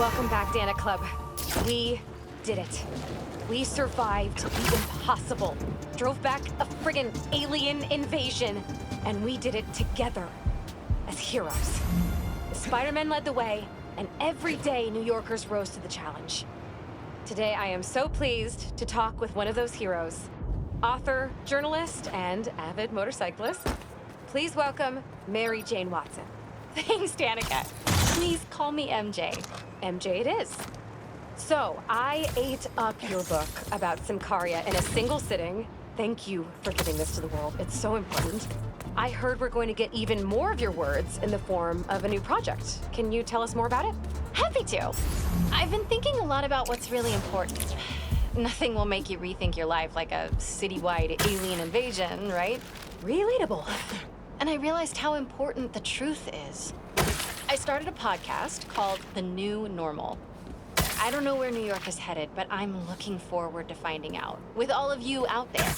Welcome back, Danik Club. We did it. We survived the impossible. Drove back a friggin' alien invasion. And we did it together. As heroes. The Spider-Men led the way, and every day New Yorkers rose to the challenge. Today I am so pleased to talk with one of those heroes. Author, journalist, and avid motorcyclist. Please welcome Mary Jane Watson. Thanks, Danica. Please call me MJ. MJ it is. So, I ate up your book about Symkaria in a single sitting. Thank you for giving this to the world. It's so important. I heard we're going to get even more of your words in the form of a new project. Can you tell us more about it? Happy to. I've been thinking a lot about what's really important. Nothing will make you rethink your life like a citywide alien invasion, right? Relatable. And I realized how important the truth is. I started a podcast called The New Normal. I don't know where New York is headed, but I'm looking forward to finding out. With all of you out there.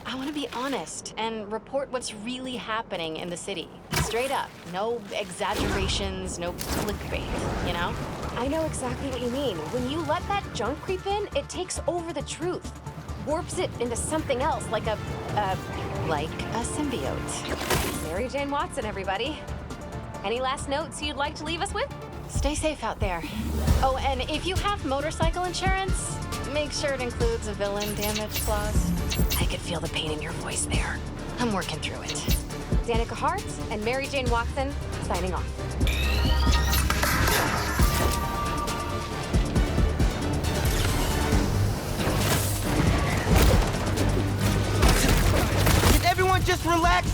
I want to be honest and report what's really happening in the city. Straight up. No exaggerations, no clickbait, you know? I know exactly what you mean. When you let that junk creep in, it takes over the truth. Warps it into something else, like a symbiote. Mary Jane Watson, everybody. Any last notes you'd like to leave us with? Stay safe out there. Oh, and if you have motorcycle insurance, make sure it includes a villain damage clause. I could feel the pain in your voice there. I'm working through it. Danica Hart and Mary Jane Watson, signing off. Can everyone just relax?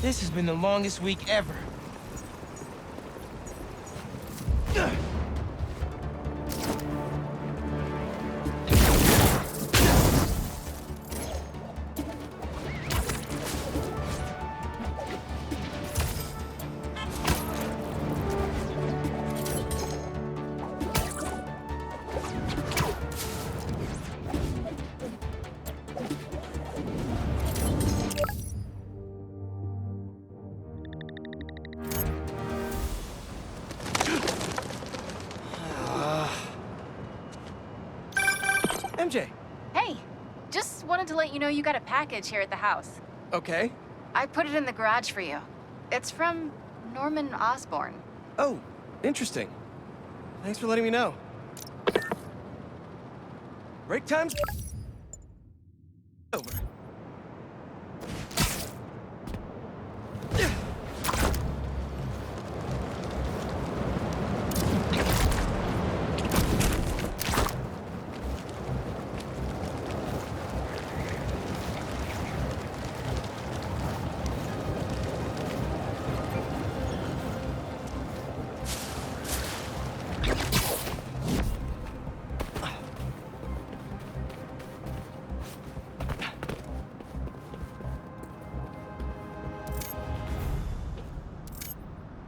This has been the longest week ever. MJ. Hey, just wanted to let you know you got a package here at the house. Okay. I put it in the garage for you. It's from Norman Osborn. Oh, interesting. Thanks for letting me know. Break time's over.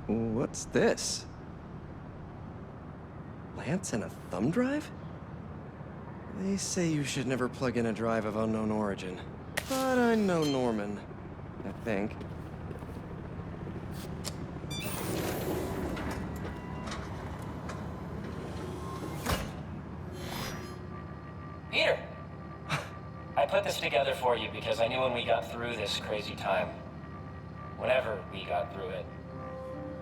What's this? Lance and a thumb drive? They say you should never plug in a drive of unknown origin. But I know Norman, I think. Peter! I put this together for you because I knew when we got through this crazy time, whenever we got through it,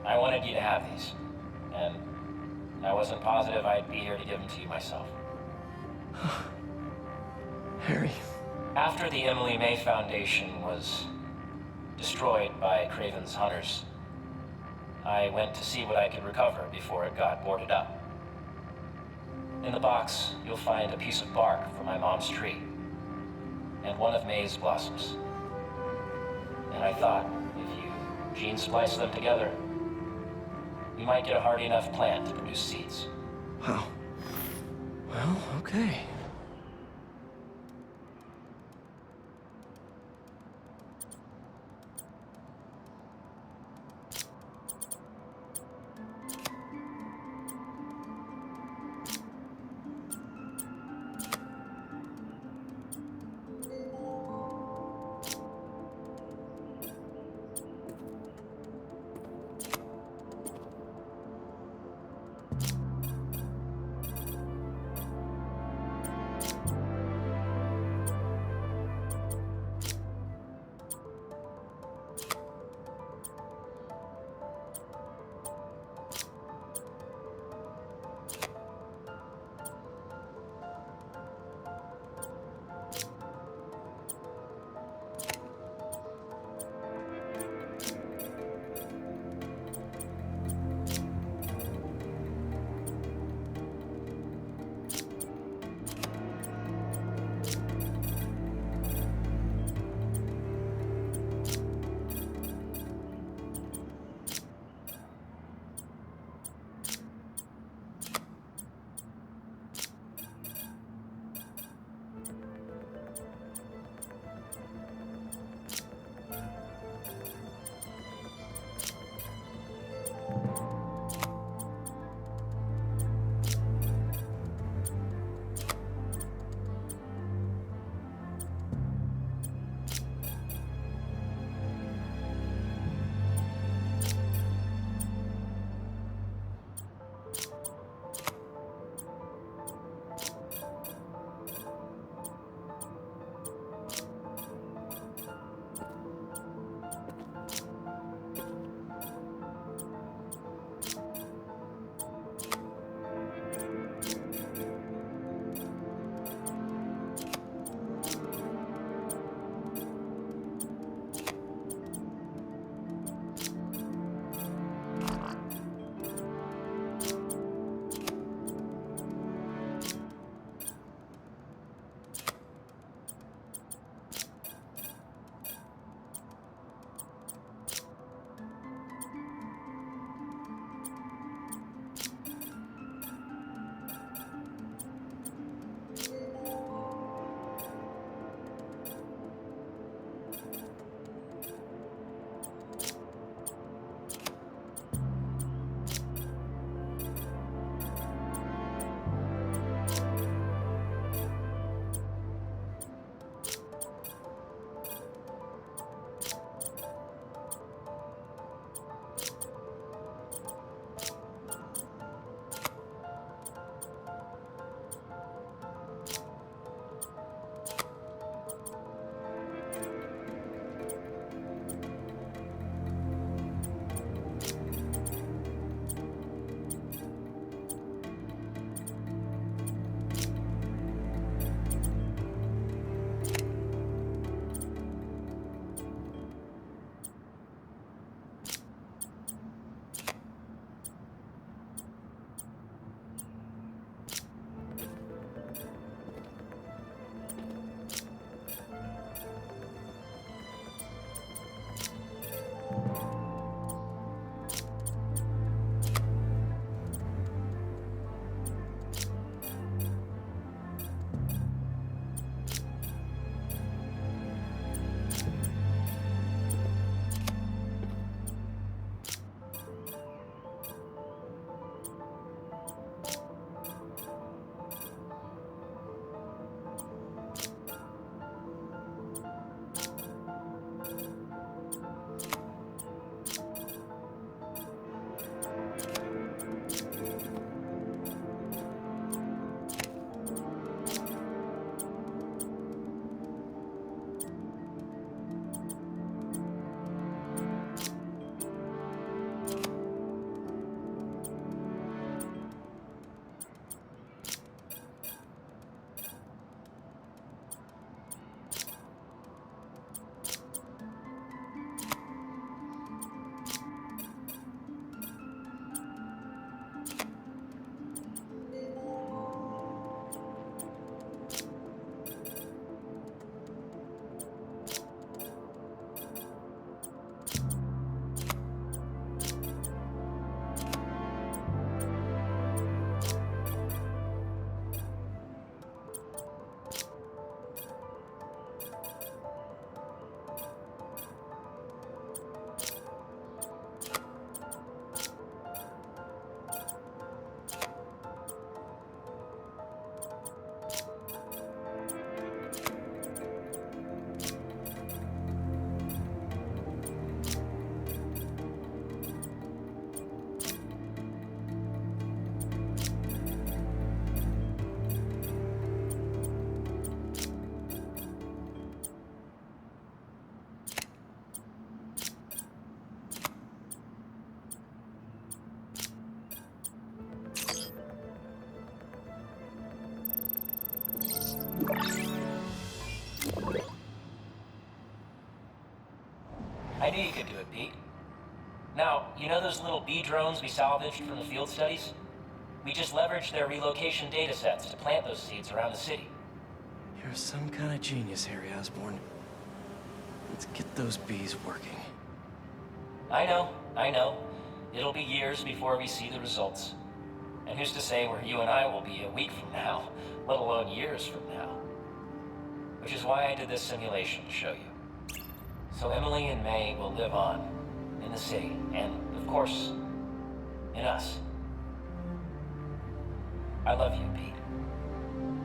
I wanted you to have these. And I wasn't positive I'd be here to give them to you myself. Harry. After the Emily May Foundation was destroyed by Craven's hunters, I went to see what I could recover before it got boarded up. In the box, you'll find a piece of bark from my mom's tree, and one of May's blossoms. And I thought, if you gene splice them together, you might get a hardy enough plant to produce seeds. Wow. Well, okay. knew you could do it, Pete. Now, you know those little bee drones we salvaged from the field studies? We just leveraged their relocation data sets to plant those seeds around the city. You're some kind of genius, Harry Osborn. Let's get those bees working. I know. It'll be years before we see the results. And who's to say where you and I will be a week from now, let alone years from now? Which is why I did this simulation to show you. So Emily and May will live on, in the city, and, of course, in us. I love you, Pete.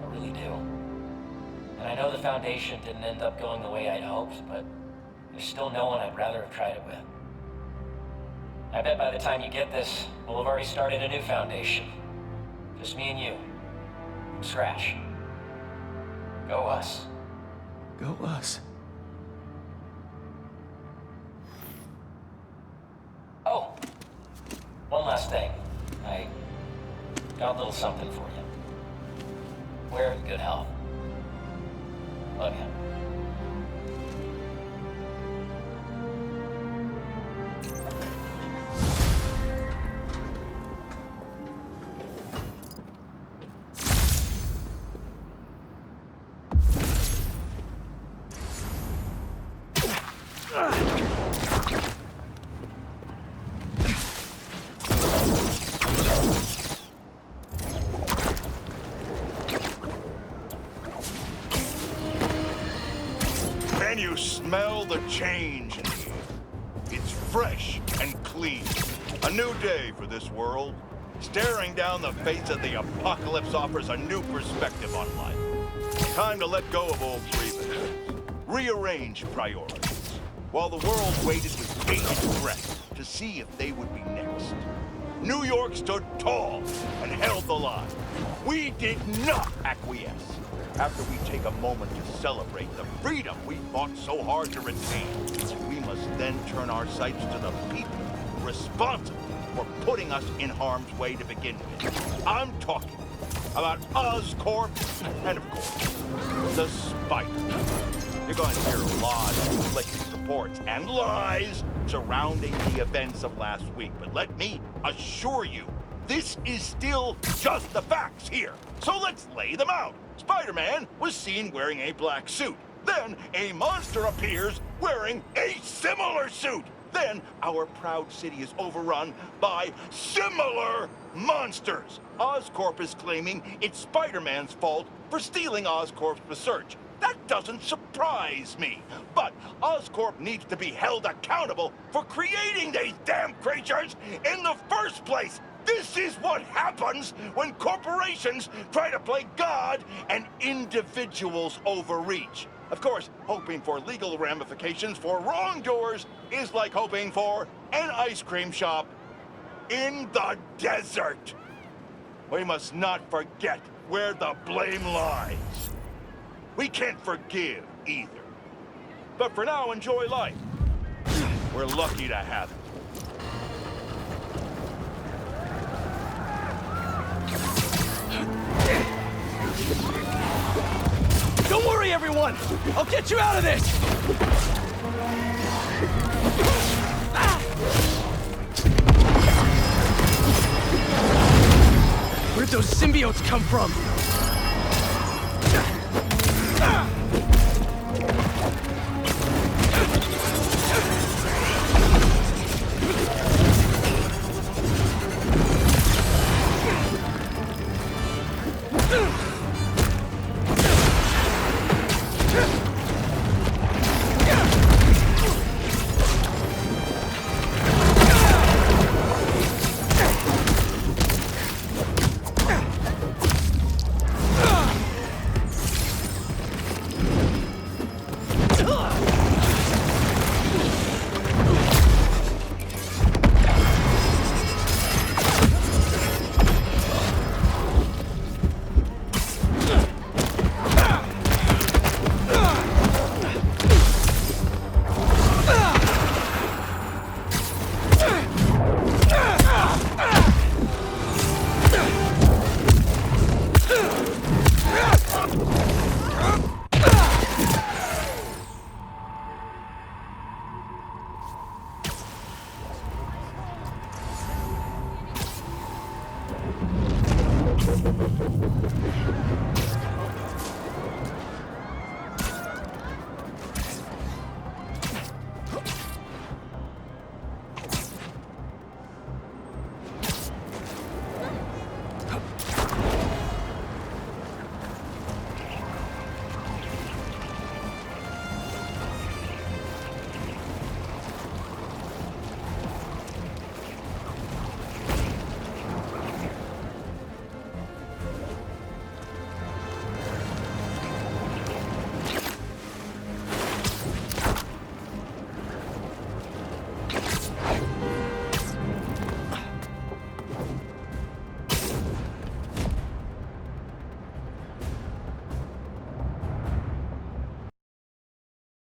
I really do. And I know the Foundation didn't end up going the way I'd hoped, but there's still no one I'd rather have tried it with. I bet by the time you get this, we'll have already started a new Foundation. Just me and you. From scratch. Go us. Go us. Oh, one last thing. I got a little something for you. Wear it in good health. Love you. Can you smell the change in the air? It's fresh and clean. A new day for this world. Staring down the face of the apocalypse offers a new perspective on life. Time to let go of old grievances. Rearrange priorities. While the world waited with bated breath to see if they would be next. New York stood tall and held the line. We did not acquiesce. After we take a moment to celebrate the freedom we fought so hard to retain, we must then turn our sights to the people responsible for putting us in harm's way to begin with. I'm talking about Oscorp and, of course, the Spider. You're going to hear a lot of conflicting reports and lies surrounding the events of last week, but let me assure you, this is still just the facts here. So let's lay them out. Spider-Man was seen wearing a black suit. Then a monster appears wearing a similar suit. Then our proud city is overrun by similar monsters. Oscorp is claiming it's Spider-Man's fault for stealing Oscorp's research. That doesn't surprise me. But Oscorp needs to be held accountable for creating these damn creatures in the first place. This is what happens when corporations try to play God and individuals overreach. Of course, hoping for legal ramifications for wrongdoers is like hoping for an ice cream shop in the desert. We must not forget where the blame lies. We can't forgive either. But for now, enjoy life. We're lucky to have it. Don't worry, everyone! I'll get you out of this! Where'd those symbiotes come from?